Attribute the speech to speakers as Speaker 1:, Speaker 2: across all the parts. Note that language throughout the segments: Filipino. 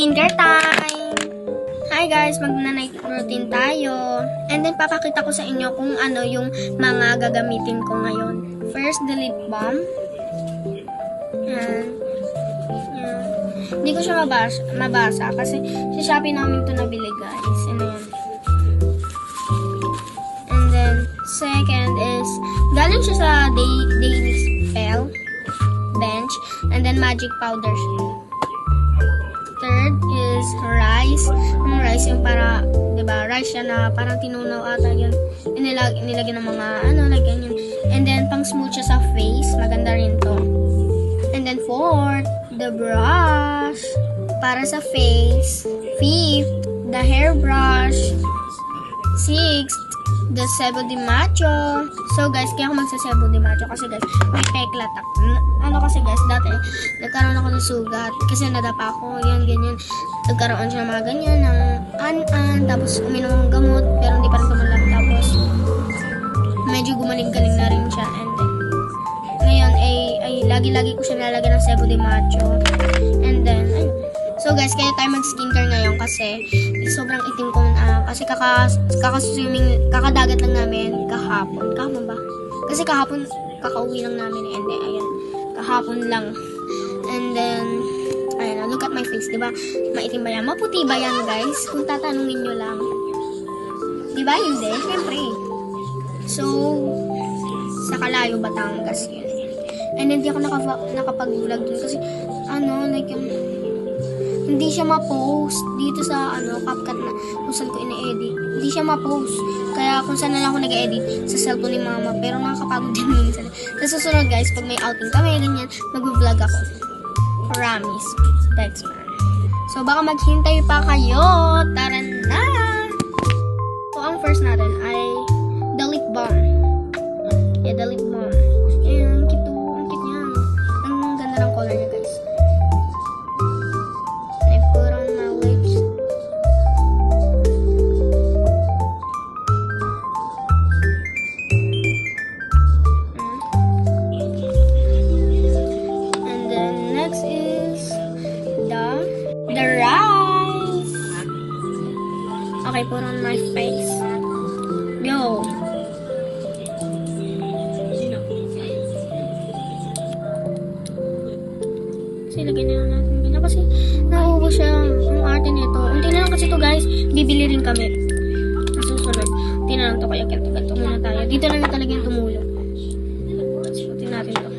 Speaker 1: skincare time! Hi guys, magna-night routine tayo. And then papakita ko sa inyo kung ano yung mga gagamitin ko ngayon. First, the lip balm. Yan. Hindi ko siya mabasa kasi sa Shopee namin ito nabili guys. Ano yan? And then, second is, galing siya sa Daily Spell Bench. And then, magic powder siya. Third is rice. Yung rice yung para, diba, rice siya na parang tinunaw ata yun. Nilagyan ng mga, lagyan yun. And then, pang smooth siya sa face. Maganda rin to. And then, fourth, the brush. Para sa face. Fifth, the hairbrush. Sixth, the Sebo de Macho. So guys, kaya ako magsa-Sebo de Macho kasi guys, may peklatak. Kasi guys, dati nagkaroon ako ng sugat kasi nadapa ako, yan, ganyan. Nagkaroon siya mga ganyan ng an-an, tapos uminom ng gamot, pero hindi pa rin tumulat. Tapos, medyo gumaling-galing na rin siya. And then, ngayon, ay lagi-lagi ko siya nalagyan ng Sebo de Macho. And then, ayun. So guys, kaya tayo mag-skincare ngayon kasi sobrang itim ko na. Kasi kakaswimming, kakadagat lang namin kahapon. Kahapon ba? Kasi kahapon, kakauwi lang namin. And then, ayun, kahapon lang. And then, ayun, look at my face, diba? Maitim ba yan? Maputi ba yan, guys? Kung tatanungin nyo lang. Diba? Hindi. Siyempre. So, sa Kalayo, Batangas yun. And then, di ako nakapag-vlog dun kasi, like yung, hindi siya ma-post dito sa CapCut na kung saan ko ina-edit. Hindi siya ma-post. Kaya kung saan na lang ako nag-edit sa cellphone ni mama. Pero nakakapagod din minsan. Sa susunod guys, pag may outing kami, ganyan, mag-vlog ako. Promise. Thanks man. So baka maghintay pa kayo. Tara na! So ang first natin ay the lip balm. Yeah, the lip balm. Ayan, ang cute niya. Ang ganda ng color niya guys. Okay, put on my face. Go. Kasi lagyan na lang natin bina kasi nauubos siya ang arte nito. Unti na lang kasi ito guys, bibili rin kami. Susunod. Unti na lang ito kaya ganito muna tayo. Dito lang na talaga yung tumulo. Susutin natin ito.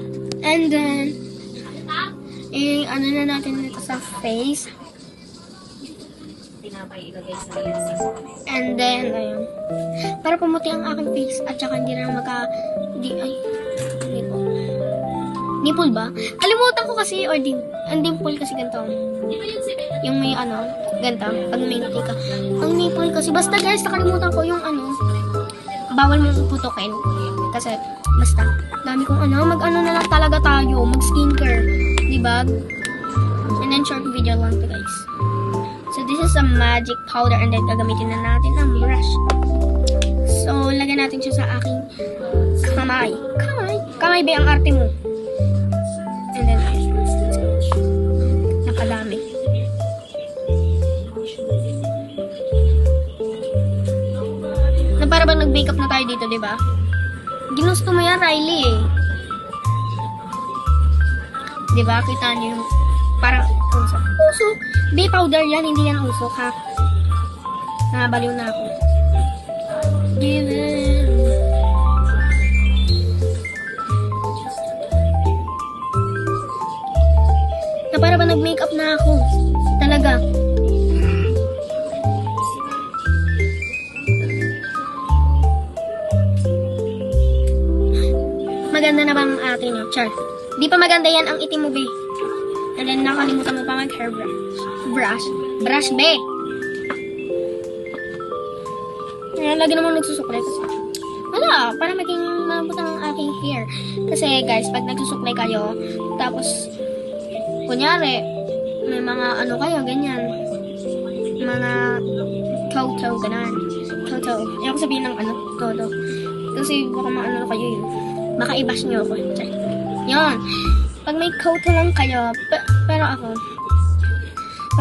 Speaker 1: And then, na natin dito sa face. And then, ayun. Para pumuti ang aking face at saka hindi na nipple ba? Kalimutan ko kasi, or ang dimple kasi ganito. Yung may ganito, pag may ngiti ka. Ang nipple kasi, basta guys, nakalimutan ko yung bawal mong putukin. Kasi, basta, dami kong mag-ano na lang talaga tayo, mag-skincare. Diba? And then, short video lang to guys. So, this is a magic powder and then gagamitin na natin ang brush. So, lagyan natin siya sa aking kamay. Kamay ba ang arte mo? And then, nakadami. Na para bang nag-makeup na tayo dito, diba? Ginusto mo yan, Riley eh. Diba? Kita niyo yung parang usok. Bay powder yan, hindi yan usok ha. Nakabaliw na ako. Given. Na para ba nag-makeup na ako? Talaga. Maganda na bang akin yun? Char. Di pa maganda yan ang itim mo, be. And then, nakalimutan mo pa mag-hairbrush. Brush, be! Ayan, lagi naman nagsusuklay kasi. Wala, para maging malambot ang aking hair. Kasi, guys, pag nagsusuklay kayo, tapos, kunyari, may mga kayo, ganyan. Mga toto, ganan. Toto. Ayaw ko sabihin ng toto. Kasi, baka maano kayo yun. Baka i-bash nyo ako. Yun. Pag may coat lang kayo, pero ako,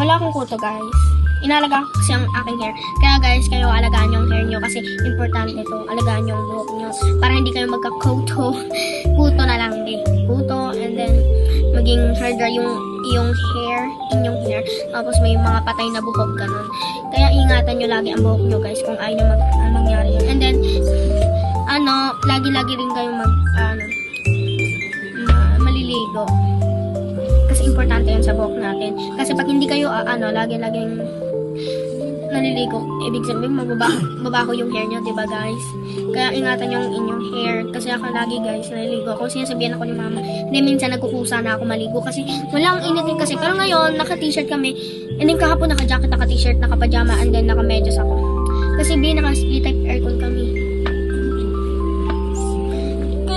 Speaker 1: Wala akong kuto, guys. Inalaga ko kasi ang aking hair. Kaya guys, kayo alagaan yung hair nyo kasi importante ito. Alagaan yung buhok nyo. Para hindi kayo magka-kuto. Kuto na lang din. Kuto and then maging harder yung inyong hair. Tapos may mga patay na buhok, ganun. Kaya ingatan nyo lagi ang buhok nyo, guys, kung ayaw nyo mangyari yun. And then, lagi-lagi rin kayo maliligo. Kasi importante yun sa buhok natin. Kasi pag hindi kayo, lagi-laging naliligo, ibig sabihin, mababaho yung hair nyo, diba guys? Kaya ingatan yung inyong hair. Kasi ako lagi, guys, naliligo. Kung sinasabihan ako ni mama, hindi, minsan nagkukusa na ako maligo. Kasi walang init din kasi. Pero ngayon, naka-t-shirt kami. And then kahapon, naka-jacket, naka-t-shirt, naka-pajama, and then naka-medyas ako. Kasi naka-split type aircon kami.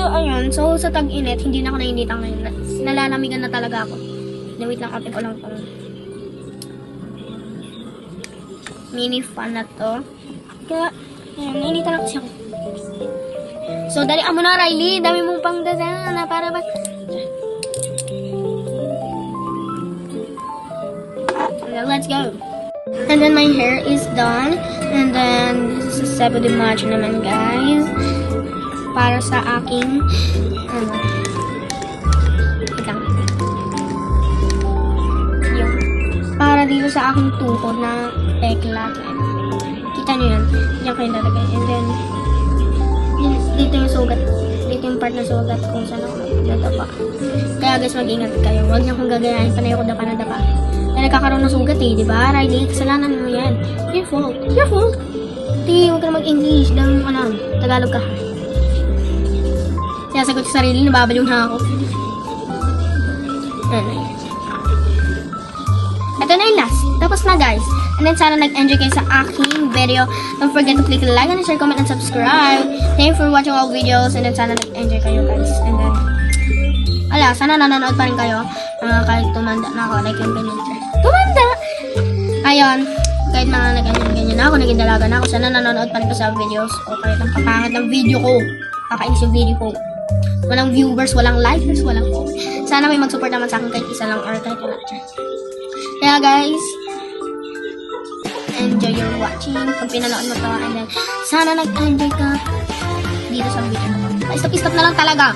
Speaker 1: Ayun, so sa tag-init, hindi na ako nainitan ngayon. Nalalamigan na talaga ako. Wait lang, kapit ko lang itong mini fan na to. Kaya, ayun, nainitan na kasi ako. So, dalian mo na, Riley. Dami mong pang dada na para ba... Let's go. And then my hair is done. And then, this is a 7 March naman, guys. Para sa aking wait lang. Yung para dito sa aking tuhod na peklat. Kita nyo yan. Diyan kayo lalagay. And then dito yung sugat. Dito yung part na sugat kung saan ako nadapa. Kaya guys, mag-ingat kayo. Huwag niyo kong gagayahin. Panay ako dapa na dapa. Kaya nagkakaroon ng sugat eh. Diba? Riley, kasalanan mo yan. Your fault. Your fault. Di, huwag ka na mag-English. Dahil Tagalog ka. Sinasagot sa sarili, nababaliw na ako. Ito na yung last. Tapos na, guys. And then, sana nag-enjoy kayo sa aking video. Don't forget to click like and share, comment, and subscribe. Thank you for watching all videos. And then, sana nag-enjoy kayo, guys. And then, sana nanonood pa rin kayo. Kahit tumanda na ako, like yung ganyan. Tumanda! Ayun. Kahit mga nag-ganyan na ako, naging dalaga na ako. Sana nanonood pa rin ko sa videos. O kahit ang kapangit ng video ko. Kakainis yung video ko. Walang viewers, walang likers, walang po. Sana may mag-support naman sa akin kahit isa lang or kahit wala dyan. Kaya guys, enjoy your watching. Kung pinanood mo to, and then sana nag-enjoy ka dito sa video na to. Stop na lang talaga.